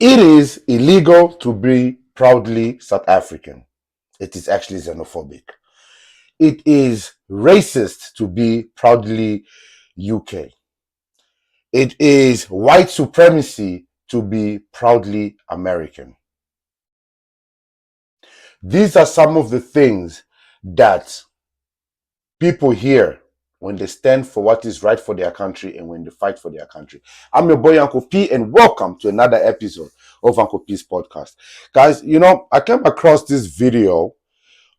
It is illegal to be proudly South African. It is actually xenophobic. It is racist to be proudly UK. It is white supremacy to be proudly American. These are some of the things that people hear when they stand for what is right for their country and when they fight for their country. I'm your boy Uncle P, and welcome to another episode of Uncle P's podcast. Guys, I came across this video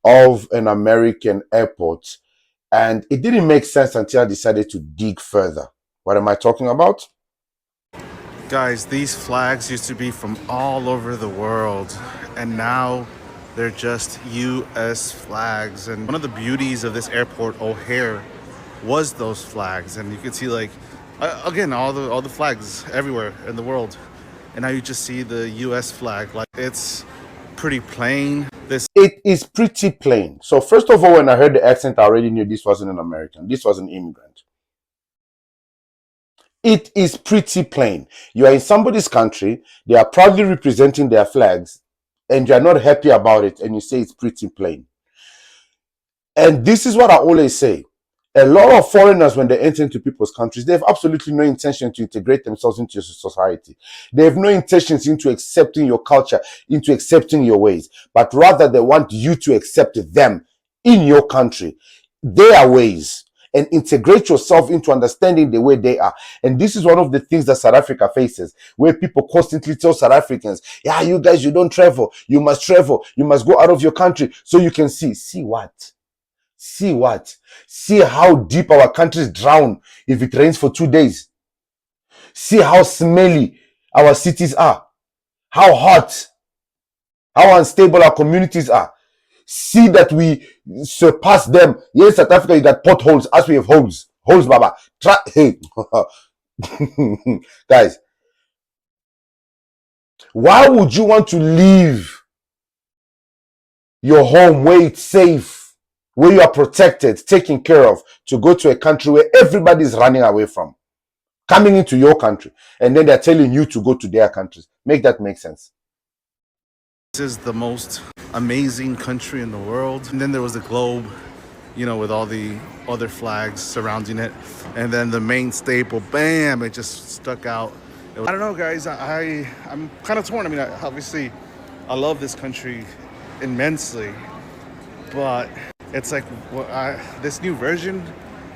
of an American airport, and it didn't make sense until I decided to dig further. What am I talking about? Guys, these flags used to be from all over the world, and now they're just U.S. flags. And one of the beauties of this airport, O'Hare, was those flags. And you can see, again, all the flags everywhere in the world. And now you just see the U.S. flag. Like, it's pretty plain. It is pretty plain. So first of all, when I heard the accent, I already knew this wasn't an American. This was an immigrant. It is pretty plain. You are in somebody's country, they are proudly representing their flags, and you are not happy about it, and you say it's pretty plain. And this is what I always say. A lot of foreigners, when they enter into people's countries, they have absolutely no intention to integrate themselves into your society. They have no intentions into accepting your culture, into accepting your ways, but rather they want you to accept them in your country, their ways, and integrate yourself into understanding the way they are. And this is one of the things that South Africa faces, where people constantly tell South Africans, yeah, you guys, you don't travel. You must travel. You must go out of your country so you can see. See what? See what? See how deep our countries drown if it rains for 2 days. See how smelly our cities are. How hot, how unstable our communities are. See that we surpass them. Yes, South Africa, you got potholes as we have holes. Holes, Baba. Hey. Guys, why would you want to leave your home where it's safe, where you are protected, taken care of, to go to a country where everybody is running away from, coming into your country, and then they're telling you to go to their countries? Make that make sense. This is the most amazing country in the world. And then there was the globe, with all the other flags surrounding it. And then the main staple, bam, it just stuck out. I don't know, guys. I'm kind of torn. I mean, obviously, I love this country immensely. But it's like this new version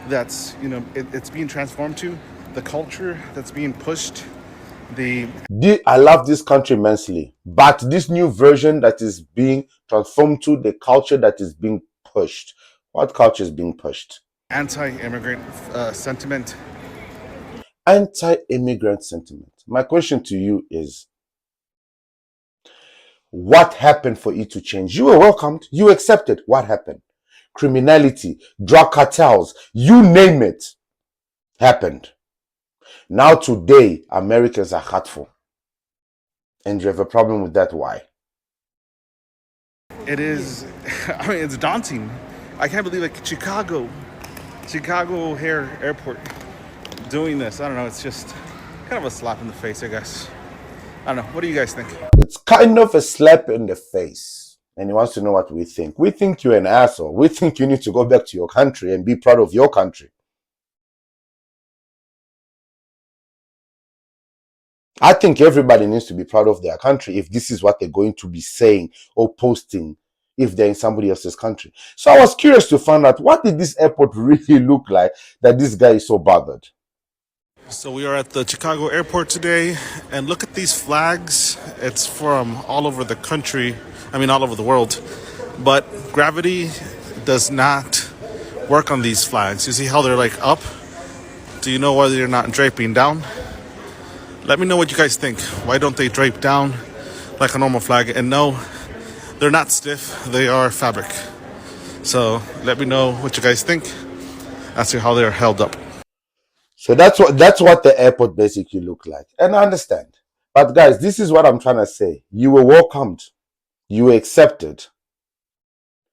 that's, it's being transformed to, the culture that's being pushed. I love this country immensely, but this new version that is being transformed to, the culture that is being pushed. What culture is being pushed? Anti-immigrant sentiment. Anti-immigrant sentiment. My question to you is, what happened for it to change? You were welcomed. You accepted. What happened? Criminality, drug cartels, you name it, happened. Now today, Americans are hurtful. And you have a problem with that. Why? It is, it's daunting. I can't believe Chicago O'Hare Airport doing this. I don't know, it's just kind of a slap in the face, I guess. I don't know, what do you guys think? It's kind of a slap in the face. And he wants to know what we think. We think you're an asshole. We think you need to go back to your country and be proud of your country. I think everybody needs to be proud of their country if this is what they're going to be saying or posting if they're in somebody else's country. So I was curious to find out, what did this airport really look like that this guy is so bothered? So we are at the Chicago airport today, and look at these flags. It's from all over the country, all over the world. But gravity does not work on these flags. You see how they're up? Do you know why they're not draping down? Let me know what you guys think. Why don't they drape down like a normal flag? And no, they're not stiff. They are fabric. So let me know what you guys think as to how they're held up. So that's what the airport basically looked like. And I understand. But guys, this is what I'm trying to say. You were welcomed. You were accepted.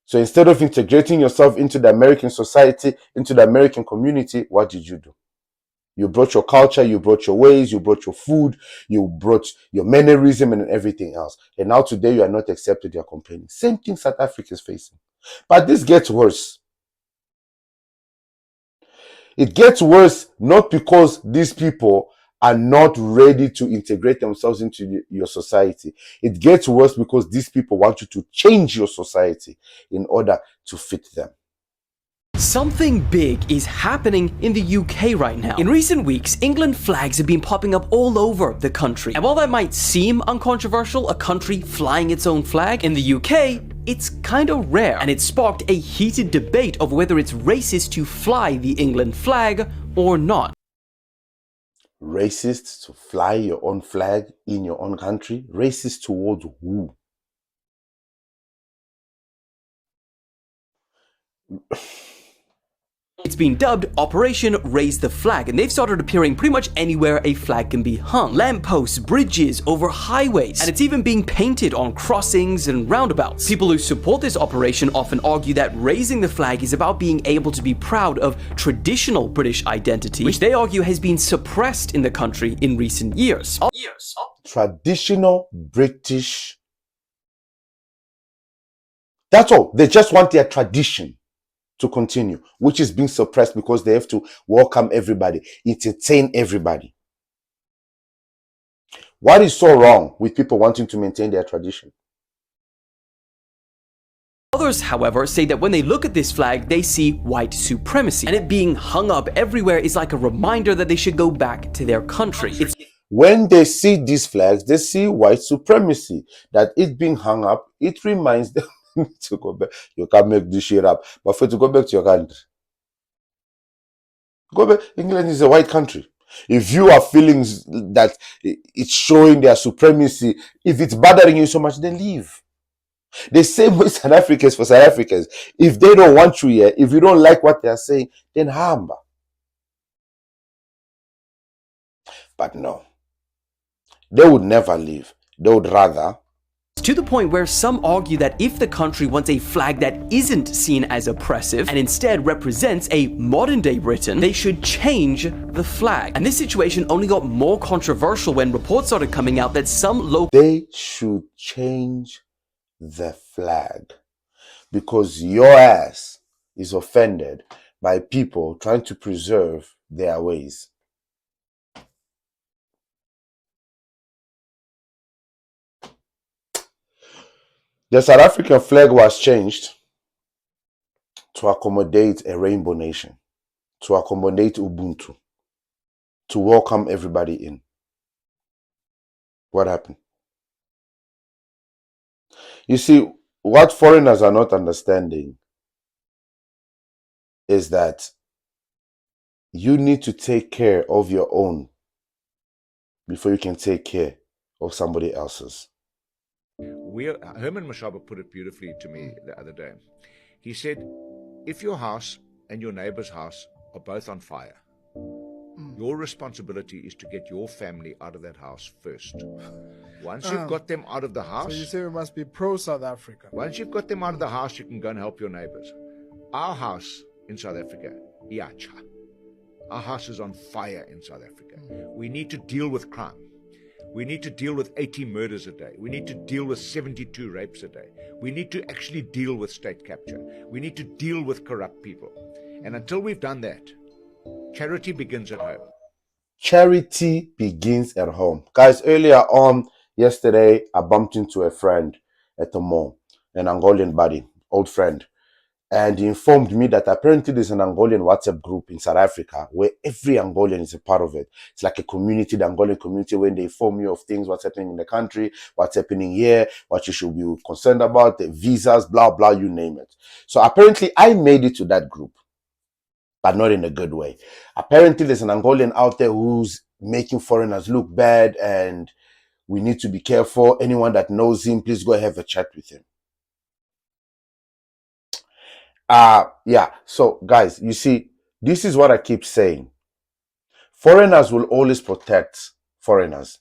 So instead of integrating yourself into the American society, into the American community, what did you do? You brought your culture, you brought your ways, you brought your food, you brought your mannerism and everything else. And now today you are not accepted, you are complaining. Same thing South Africa is facing. But this gets worse. It gets worse not because these people are not ready to integrate themselves into your society. It gets worse because these people want you to change your society in order to fit them. Something big is happening in the UK right now. In recent weeks, England flags have been popping up all over the country. And while that might seem uncontroversial, a country flying its own flag, in the UK, it's kinda rare. And it sparked a heated debate of whether it's racist to fly the England flag or not. Racist to fly your own flag in your own country? Racist towards who? It's been dubbed Operation Raise the Flag, and they've started appearing pretty much anywhere a flag can be hung. Lampposts, bridges, over highways, and it's even being painted on crossings and roundabouts. People who support this operation often argue that raising the flag is about being able to be proud of traditional British identity, which they argue has been suppressed in the country in recent years. Traditional British. That's all. They just want their tradition to continue, which is being suppressed because they have to welcome everybody, entertain everybody. What is so wrong with people wanting to maintain their tradition? Others, however, say that when they look at this flag, they see white supremacy, and it being hung up everywhere is like a reminder that they should go back to their country. When they see these flags, they see white supremacy. That it being hung up, it reminds them to go back. You can't make this shit up. But for to go back to your country. Go back. England is a white country. If you are feeling that it's showing their supremacy, if it's bothering you so much, then leave. The same way South Africans for South Africans. If they don't want you here, if you don't like what they are saying, then hamba. But no. They would never leave. They would rather. To the point where some argue that if the country wants a flag that isn't seen as oppressive and instead represents a modern-day Britain, they should change the flag. And this situation only got more controversial when reports started coming out that some local... They should change the flag because your ass is offended by people trying to preserve their ways. The South African flag was changed to accommodate a rainbow nation, to accommodate Ubuntu, to welcome everybody in. What happened? You see, what foreigners are not understanding is that you need to take care of your own before you can take care of somebody else's. Herman Mashaba put it beautifully to me the other day. He said, if your house and your neighbor's house are both on fire, your responsibility is to get your family out of that house first. Once you've got them out of the house... So you say we must be pro-South Africa. Once you've got them out of the house, you can go and help your neighbors. Our house in South Africa, Iacha. Our house is on fire in South Africa. We need to deal with crime. We need to deal with 80 murders a day. We need to deal with 72 rapes a day. We need to actually deal with state capture. We need to deal with corrupt people. And until we've done that, charity begins at home. Charity begins at home. Guys, earlier on, yesterday, I bumped into a friend at the mall, an Angolan buddy, old friend. And he informed me that apparently there's an Angolan WhatsApp group in South Africa where every Angolan is a part of it. It's like a community, the Angolan community, when they inform you of things, what's happening in the country, what's happening here, what you should be concerned about, the visas, blah, blah, you name it. So apparently I made it to that group, but not in a good way. Apparently there's an Angolan out there who's making foreigners look bad and we need to be careful. Anyone that knows him, please go have a chat with him. Yeah, so guys, you see, this is what I keep saying. Foreigners will always protect foreigners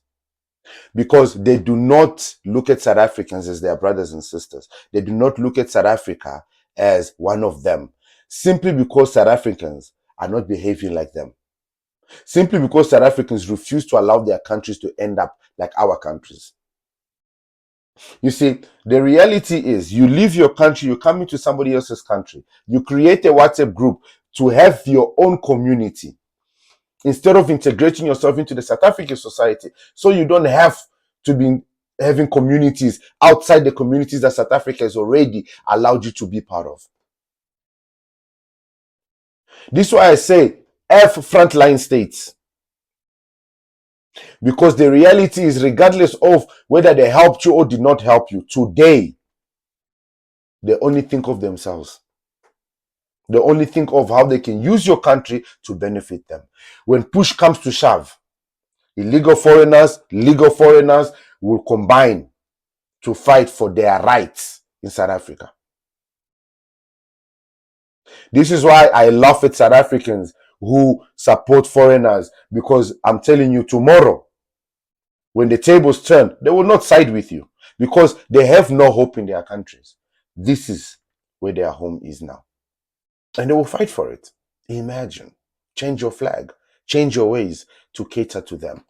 because they do not look at South Africans as their brothers and sisters. They do not look at South Africa as one of them, simply because South Africans are not behaving like them. simply because South Africans refuse to allow their countries to end up like our countries. You see, the reality is you leave your country, you come into somebody else's country, you create a WhatsApp group to have your own community instead of integrating yourself into the South African society, so you don't have to be having communities outside the communities that South Africa has already allowed you to be part of. This is why I say F frontline states. Because the reality is, regardless of whether they helped you or did not help you, today, they only think of themselves. They only think of how they can use your country to benefit them. When push comes to shove, illegal foreigners, legal foreigners will combine to fight for their rights in South Africa. This is why I laugh at South Africans who support foreigners, because I'm telling you, tomorrow, when the tables turn, they will not side with you because they have no hope in their countries. This is where their home is now. And they will fight for it. Imagine. Change your flag. Change your ways to cater to them.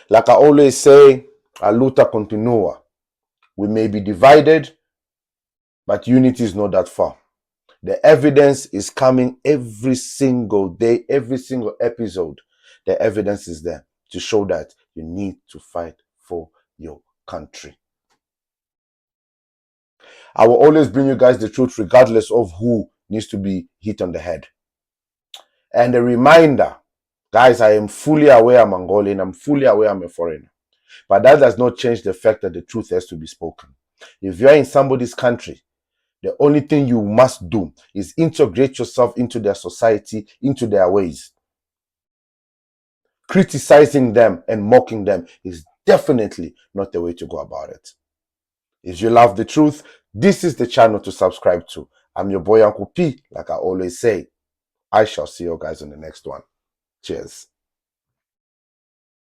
Like I always say, a luta continua. We may be divided, but unity is not that far. The evidence is coming every single day, every single episode. The evidence is there to show that you need to fight for your country. I will always bring you guys the truth regardless of who needs to be hit on the head. And a reminder, guys, I am fully aware I'm Angolan. I'm fully aware I'm a foreigner. But that does not change the fact that the truth has to be spoken. If you're in somebody's country, the only thing you must do is integrate yourself into their society, into their ways. Criticizing them and mocking them is definitely not the way to go about it. If you love the truth, this is the channel to subscribe to. I'm your boy Uncle P, like I always say. I shall see you guys on the next one. Cheers.